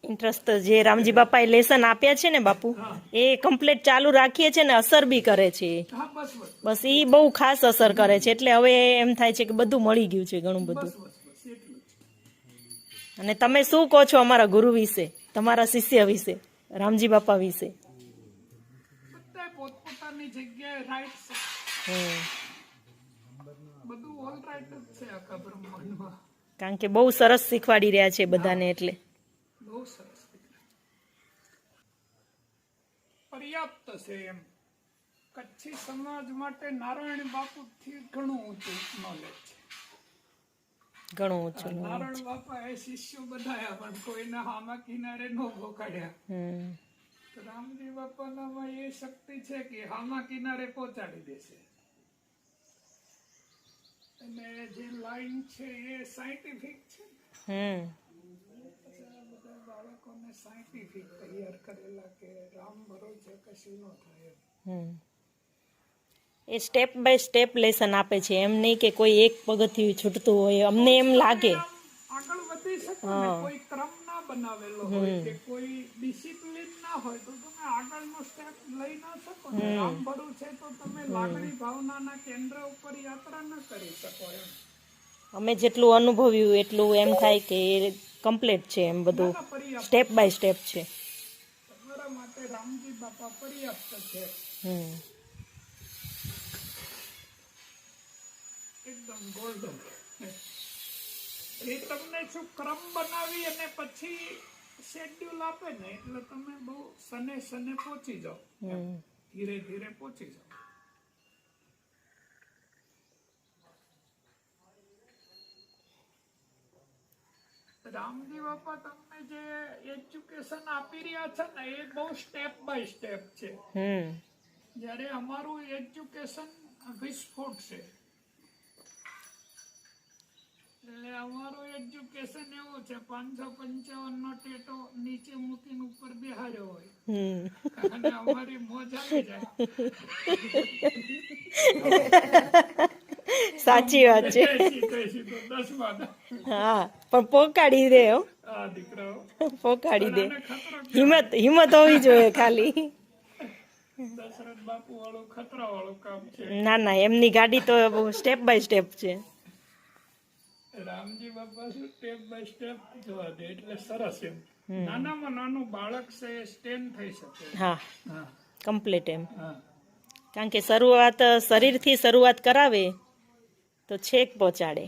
Interest જે રામજી બાપાએ lesson આપ્યા છે ને બાપુ, એ કમ્પ્લીટ ચાલુ રાખીએ છે ને અસર બી કરે છે. બસ એ બહુ ખાસ અસર કરે છે. એટલે હવે એમ થાય છે કે બધું મળી ગયું છે, ઘણું બધું. અને તમે શું કહો છો અમારા ગુરુ વિશે, તમારા શિષ્ય વિશે, રામજી બાપા વિશે? પોતપોતાની જગ્યાએ રાઈટ છે, બધું ઓલ રાઈટ જ છે આખા બ્રહ્માંડમાં. કારણ કે બહુ સરસ શીખવાડી રહ્યા છે બધાને, એટલે બહુ સરસ પર્યાપ્ત છે એમ. કચ્છી સમાજ માટે નારાયણ બાપુ થી ઘણું ઊંચું નોલેજ છે, ઘણું ઊંચું. નારાયણ બાપા એ શિષ્યો બનાયા પણ કોઈના હામા કિનારે ન ભોકાડ્યા. રામજી બાપાનામાં એ શક્તિ છે કે હામા કિનારે પહોંચાડી દેશે. અને જે લાઈન છે એ સાયન્ટિફિક છે. બધા બાળકોને સાયન્ટિફિક તૈયાર કરેલા કે રામ ભરોસે કશું ન થાય. એ સ્ટેપ બાય સ્ટેપ લેસન આપે છે, એમ નહીં કે કોઈ એક પગથિયું છૂટતું હોય. અમને એમ લાગે આગળ વધી શકો ને, કોઈ ક્રમ ના બનાવેલો હોય કે કોઈ ડિસિપ્લિન ના હોય તો તમે આગળનો સ્ટેપ લઈ ના શકો ને. રામ ભરોસે તો તમે લાગણી ભાવનાના કેન્દ્ર ઉપર યાત્રા ન કરી શકો એમ. અમે જેટલું અનુભવ્યું એટલું એમ થાય કે કમ્પ્લીટ છે, એમ બધું સ્ટેપ બાય સ્ટેપ છે. તમારા માટે રામજી બાપા પર્યાપ્ત છે, એકદમ ગોલ્ડન. એ તમને શું ક્રમ બનાવી અને પછી શેડ્યુલ આપે ને, એટલે તમે બહુ સને સને પહોંચી જાઓ, ધીરે ધીરે પહોંચી જાઓ. રામજી બાપા તમને જે એજ્યુકેશન આપી રહ્યા છે ને, એ બહુ સ્ટેપ બાય સ્ટેપ છે. જ્યારે અમારું એજ્યુકેશન વિસ્ફોટ છે, એટલે અમારું એજ્યુકેશન એવું છે 555 નો ટેટો નીચે મૂકીને ઉપર બેહાડ્યો હોય અને અમારી મોજ આવી જાય. સાચી વાત છે. 10માં હા, પણ પોકાડી દે. આ દીકરાઓ પોકાડી દે. હિંમત હોવી જોઈએ ખાલી. દશરથ બાપુ વાળું ખતરા વાળું કામ છે. ના ના, એમની ગાડી તો સ્ટેપ બાય સ્ટેપ છે. રામજી બાપા શું સ્ટેપ બાય સ્ટેપ જોવા દે, એટલે સરસ એમ. નાનામાં નાનું બાળક છે એ સ્ટેન્ડ થઈ શકે. હા, કમ્પ્લીટ એમ. હા, કારણ કે શરૂઆત શરીરથી શરૂઆત કરાવે તો છેક પહોંચાડે.